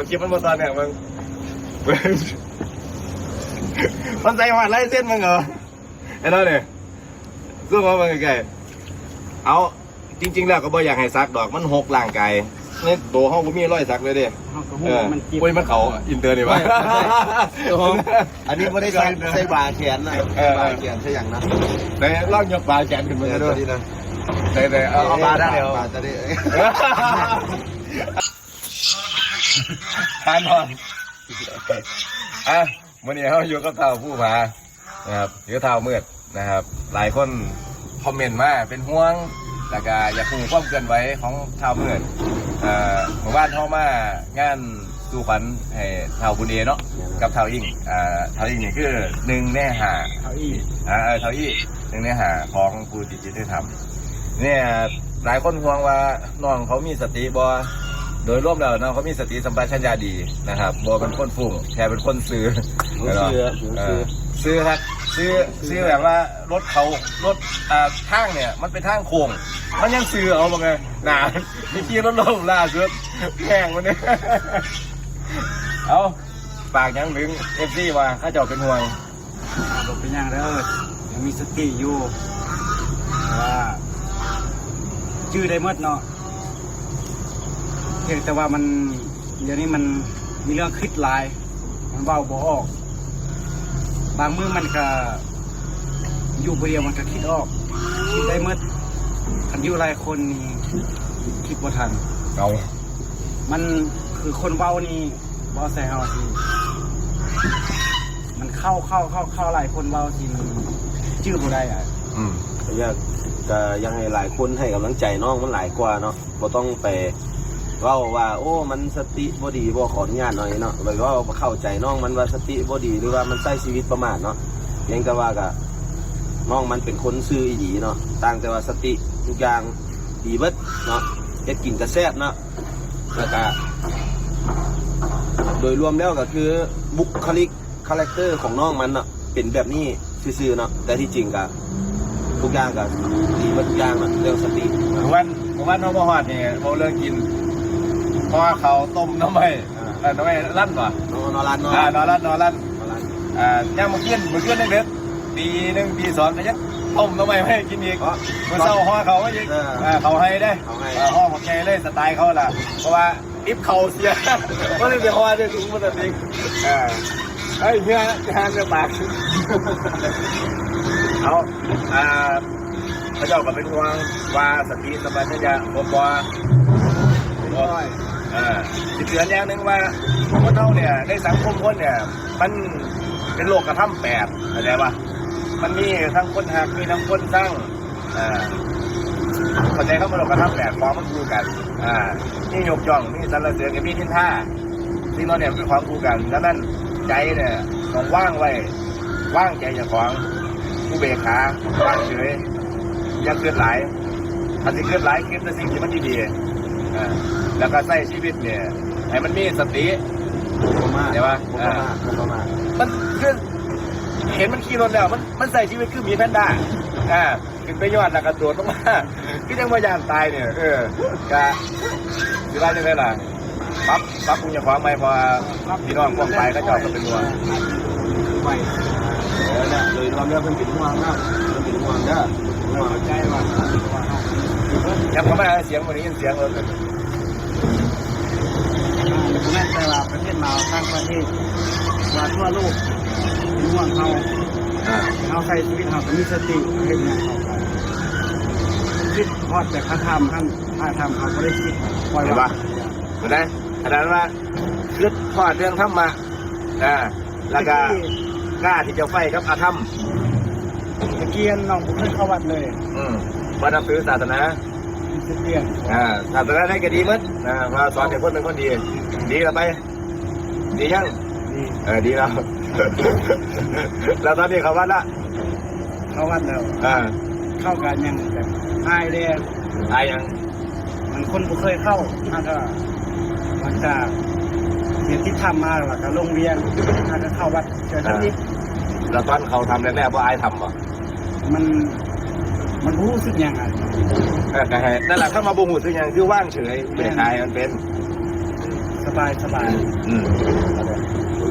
คลิปมันมาตอนเนี่ยมึงมันใจหวานไล่เส้นมึงเหรอไอ้นั่นเนี่ยซึ่งว่ามันไงเอาจริงๆแล้วก็บ่อยากให้ซักดอกมันหกร่างกายในตัวห้องกูมีรอยสักเลยเด้ปุ้ยมันเขาอินเตอร์นี่วะอันนี้ไม่ได้ใส่บาแขนนะบาแขนใช่อย่างนั้นแต่ล่องยกบาแขนขึ้นมาด้วยแต่เอาบาได้เดียวบาจะได้ทานนอนวันนี้เขาอยู่กับเท่าผู้ผานะครับอยู่เท่ามืดนะครับหลายคนคอมเมนต์มาเป็นห่วงแต่ก็อยากพูดความเกินไว้ของเท่ามืดหมู่บ้านเข้ามางานสู่ขวัญให้เท่าบุญเอเนาะกับเท่าอิ่งเท่าอิ่งนี่คือหนึ่งแน่หาเท่าอี้หนึ่งแน่หาของผู้ติดจิตธรรมเนี่ยหลายคนห่วงว่าน้องเขามีสติบ่โดยรวมแล้วน้องเขามีสติสัมปชัญญะดีนะครับบ่เป็นคนฟุ้งแค่เป็นคนซื้อซื้อครับซื้อแบบว่ารถเขารถทางเนี่ยมันเป็นทางโค้งมันยังซื้อเอามาไงหนามีขี่รถล้มล่าสุดแข่งมันเนี่ยเอาปากยังถึงFCว่าข้าเจ้าเป็นห่วงบอกเป็นอย่างเด้อยังมีสติอยู่ว่าชื่อได้หมดเนาะเพียงแต่ว่ามันเดี๋ยวนี้มันมีเรื่องคิดหลายมันเบาบ่ออกบางมือมันก็อยู่คนเดียวมันก็คิดออกคิดได้หมดคันอยู่หลายคนนี่คิดบ่ทันเอามันคือคนเบานี่เบาใส่เฮาทีมันเข้าหลายคนเบาทีมันชื่อบ่ได้อ่ะยังให้หลายคนให้กำลังใจน้องมันหลายกว่าเนาะบ่ต้องไปว่าโอ้มันสติบ่ดีบ่ขออนุญาตหน่อยเนาะแบบว่าเข้าใจน้องมันว่าสติบ่ดีหรือว่ามันใช้ชีวิตประมาทเนาะยังแต่ว่ากะน้องมันเป็นคนซื่ออีหลีเนาะต่างแต่ว่าสติทุกอย่างดีเบิดเนาะเฮ็ดกินกระแซ่บเนาะแล้วก็โดยรวมแล้วก็คือบุคลิกคาแรคเตอร์ของน้องมันเนาะเป็นแบบนี้ซื่อๆเนาะแต่ที่จริงก็ทุกอย่างก็ดีเบิดทุกอย่างเนาะเรื่องสติวันน้องบ่ฮอดนี่บ่เลิกกินเพราะว่าเขาต้มน้ำไม่ลั่นป่ะนอนลั่นยังมาเกี้ยนเด็กปีหนึ่งปีสองก็ยังต้มน้ำไม่ให้กินอีกเมื่อเช้าห่อเขาก็ยังเขาให้ได้ห่อหมกแกเลยสไตล์เขาล่ะเพราะว่าอิฟเขาเสียก็เลยไปห่อได้ถุงพลาสติกเฮ้ยเนื้อทานเนื้อปากเอาพระเจ้าก็เป็นห่วงว่าสติสัมปชัญญะผมว่าสิเตือนอย่างหนึ่งว่าคนเท่าเนี่ยในสังคมคนเนี่ยมันเป็นโลกกระทำแปดอะไรวะมันมีทั้งคนหักมีทั้งคนสร้างคนใจเขาเป็นโลกกระทำแปดความมันคู่กันนี่ยกย่องนี่สรรเสริญกับมีทินท่าที่เราเนี่ยเป็นความคู่กันดังนั้นใจเนี่ยต้องว่างไว้ว่างใจอย่างของผู้เบกขาว่างเฉยอย่าเกิดหลายถ้าสิเกิดหลายคิดแต่สิ่งที่มันดีแล้วก็ใช้ชีวิตเนี่ยให้มันมีสติใช่ปะมันคือเห็นมันขี่รถแล้วมันใส่ชีวิตคือมีแพนด้าขึ้นไปยอดแล้วก็โดดลงมาที่ยังว่ายานตายเนี่ยก็คือว่าจะได้ล่ะปั๊บคุณจะขวางไหมพอพี่น้องพวกไปก็จอดก็เป็นห่วงไปเนี่ยโดยรวมแล้วเป็นห่วงนะเป็นห่วงเด้อห่วงใจว่ายังเขาไม่ได้เสียงวันนี้ยินเสียงเลยแม่แต่ว่าประเทศลาวต่างประเทศว่าทั่วโลกเป็นห่วงเขาใช้ชีวิตเขามีสติเรื่องนี้เขาคิดพอดแต่เขาทำเขาไม่ได้คิดปล่อยว่าไม่ได้ขนาดว่าคิดพอดเรื่องธรรมะแล้วก็กล้าที่จะไฟกับอาธรรมเกียนน้องผมไม่เข้าวัดเลยวัดนับถือศาสนาศาสนาได้ก็ดีมั้ยมาสอนให้คนเป็นคนดีแล้วไปดียังดีแล้วแล้วตอนนี้เขาวัดละเข้าวัดแล้วเข้ากันยังแบบอายเลยยังมันคนบ่เคยเข้าถ้าก็มันจะเรียนที่ทำมาแล้วก็ลงเรียนถ้าก็เข้าวัดเจอท่านนี้แล้วตอนเขาทำแรกๆว่าอายทำป่ะมันรู้สึกยังไงนั่นแหละถ้ามาบูหูสึกยังคือว่างเฉยเป็นอายมันเป็นส สบาย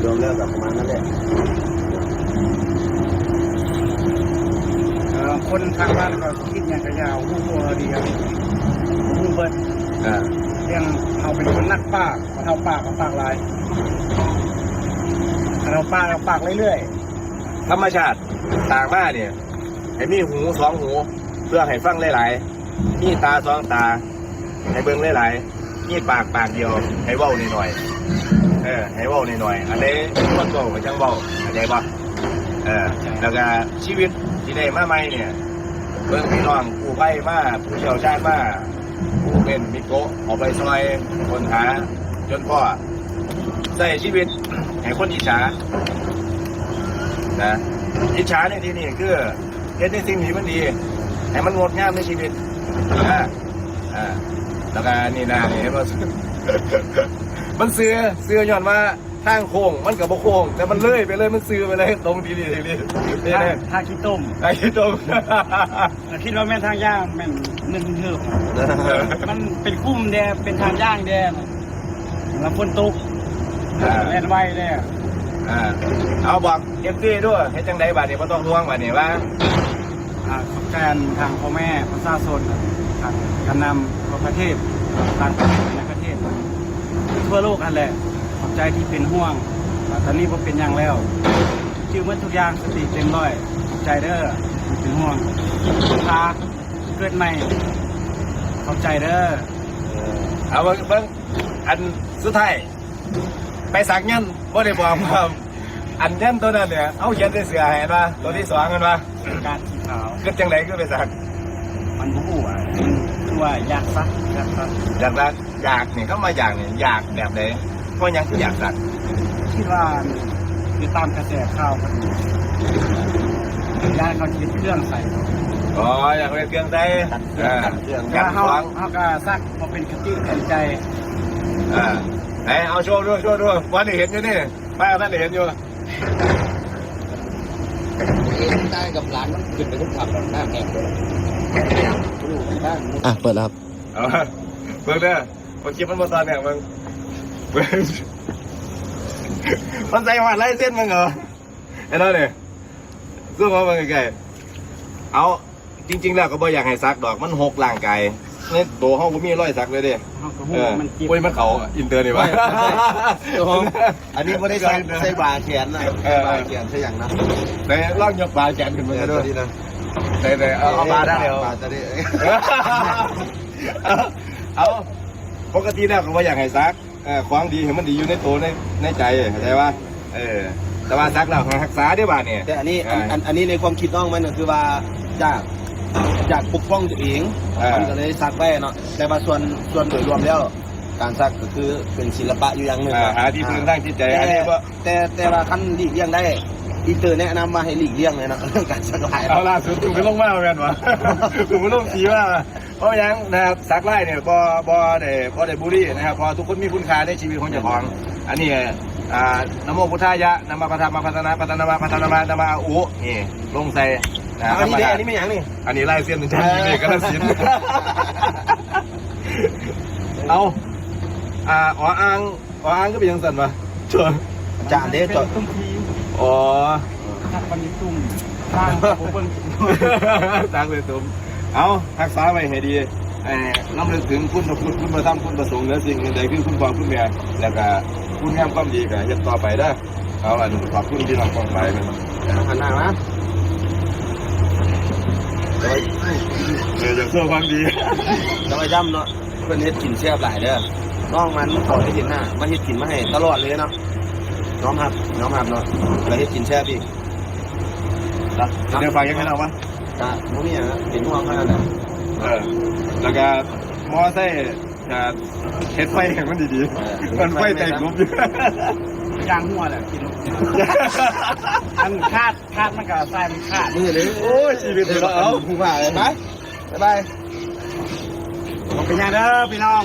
รวมแล้วกับประมาณนั้นแหละ คนทางบ้านก็คิดอย่างกระยาวผู้บัวดีครับผู้เบิร์ดเรื่องเอาเป็นคนนักปากมาเท่าปากกับปากลายเราปากกับปากเรื่อย ธรรมชาติต่างมาเนี่ยให้มีหูสองหูเพื่อให้ฟังหลายๆมีตาสองตาให้เบิ่งหลายๆมีปากเดียวให้เว้าหน่อยๆให้เว้าหน่อยๆอันนี้คนโตก็จังเว้าเข้าใจป่ะแล้วก็ชีวิตที่ได้มาใหม่เนี่ยเบิ่งพี่น้องผู้ไพ่มาผู้เชี่ยวชาญมาผู้เป็นมิโกะออกไปซอยคนหาจนพ่อใช้ชีวิตให้คนอิจฉานะอิจฉาในที่นี้คือเฮ็ดในสิ่งที่มันดีให้มันงดงามในชีวิตแล้วก็นี่นะนี่เห็นว่า มันเสือย้อนมาทางโค้งมันกับบ่โค้งแต่มันเลื่อยไปเลยมันเสือไปเลยตรงทีนี่นี่ ๆถ้าคิดต้ม ไอ้ตรง คิดว่าแม่นทางย่างแม่นเงินเพิ่มมันเป็นคุ้มแดงเป็นทางย่างแดงแล้วฝนตกแล่นไวเลย เอาบอกเอฟซีด้วยให้จังไดบาดนี้บ่ต้องห่วงบาดนี้ว่า การทางพ่อแม่ประชาชนทางการนำของประเทศต่างประเทศในประเทศทั่วโลกนั่นแหละขอบใจที่เป็นห่วงตอนนี้ผมเป็นอย่างแล้วชื่อเมื่อทุกอย่างสติเต็มร้อยขอบใจเด้อที่เป็นห่วงพาเกิดใหม่ขอบใจเด้อ เอาเบิ่งอันสุดท้ายไปสักยันบ่ได้บอกว่าอันยันตัวนั้นเนี่ยเอาเขียนใส่เสื้อให้ป่ะตัวที่2กันป่ะ การสีขาว คือจังไดคือไปสัก มันผู้อ่ะคือว่าอยากซัก อยากนี่เข้ามาอยากนี่อยากแบบไหนเพราะยังคืออยากสัก คิดว่าคือตามกระแสข่าวพอดีญาติเขาคิดเครื่องใส่ อ๋ออยากเป็นเครื่องใส่เครื่องกั ถ้าน เขา ฟัง เขาก็ซักมาเป็นกระติกกันใจ ไหนเอาโชว์ด้วยวันนี้เห็นอยู่นี่ป้าท่านเห็นอยู่ ได้กับร้านมันขึ้นไปทุกขับหน้าแหกเลยดูบ้าน เปิดแล้วครับ เอาเบิ่งเด้อคนคิดมันมาตอนเนี่ยมึงเบิ่งมันใส่หัดไล่เส้นมึงเหรอไอ้นั่นเนี่ยสู้มาเบิ่งไกลๆเอาจริงๆแล้วก็บ่อยากให้ซักดอกมันหกร่างกายในตัวห้องก็มีรอยสักเลยเด้ เขาก็หูมันจิบ โอ้ยมันเขาอินเตอร์นี่วะ อันนี้ไม่ได้ใส่บาแขนนะบาแขนใช่อย่างนะ แต่ล่องยกปลาแขนขึ้นมาด้วยแต่เอาปลาได้เดียว บาจะได้ เอาปกติแล้วก็ว่าอยากให้ซักของดีให้มันดีอยู่ในตัวในใจเข้าใจว่าแต่ว่าซักแล้วรักษาได้บ้านเนี่ย แต่อันนี้ในความคิดน้องมันก็คือว่าจากปกป้องตัวเองมันก็เลยซักไปเนาะแต่ว่าส่วนโดยรวมแล้วการซักก็คือเป็นศิลปะอยู่อย่างหนึ่ง หาที่พึ่งทางจิตใจอันนี้ว่า แต่ว่าขั้นหลีกเลี่ยงได้อินเตอร์แนะนำมาให้หลีกเลี่ยงเลยนะเรื่องการซักลาย เอาล่ะถูกไปลงมาเหมือนกันวะถูกไปลงสีว่าเพราะยังนะครับซักไล่เนี่ยบ่ได้บุรีนะครับพอทุกคนมีคุณค่าในชีวิตของเจ้าของอันนี้นะโมพุทธายะนามาปะทามาพัฒนาพัฒนามาพัฒนามานามาอุนี่ลงใส่อันนี้ไม่อย่างนี่ อันนี้ไล่เส้นเป็นชั้นนี่ก็ต้องสินเอาอ๋ออ่างก็เป็นยังสั่นวะชวน จานเด้จอด ตุ้มที อ๋อ ทักปันนี้ตุ้มสร้างผมเบิ่ง สร้างเลยตุ้มเอารักษาไว้ให้ดีน้ำลึกถึงคุณพระพุทธคุณพระธรรมคุณพระสงฆ์และสิ่งใดคือคุณพ่อคุณแม่แล้วก็คุณงามความดีก็เฮ็ดต่อไปเด้อเอาอันขอบคุณที่เราฟังไปมัน หันหน้ามา อยากสู้ความดี จะไปย่ำเนาะเพื่อนเฮ็ดกินแซ่บหลายเด้อน้องมันขอให้เห็นหน้ามาเฮ็ดกินมาให้ตลอดเลยเนาะน้องหับเนาะแล้วเฮ็ดกินแซ่บอีก เดี๋ยวฟังยังไงเอาวะ ก็บ่มีหยังเห็นห่วงขนาดนั้น แล้วก็มอไซค์เฮ็ดไฟให้มันดีๆมันไฟแตกลุกอยู่ ยางหัวแหละกินมันคาดมันก็ใส่มันคาด มือเลย โอ้ยชีวิตเราเอา ผู้ว่าเลยไปบ๊ายบาย เป็นยังเด้อพี่น้อง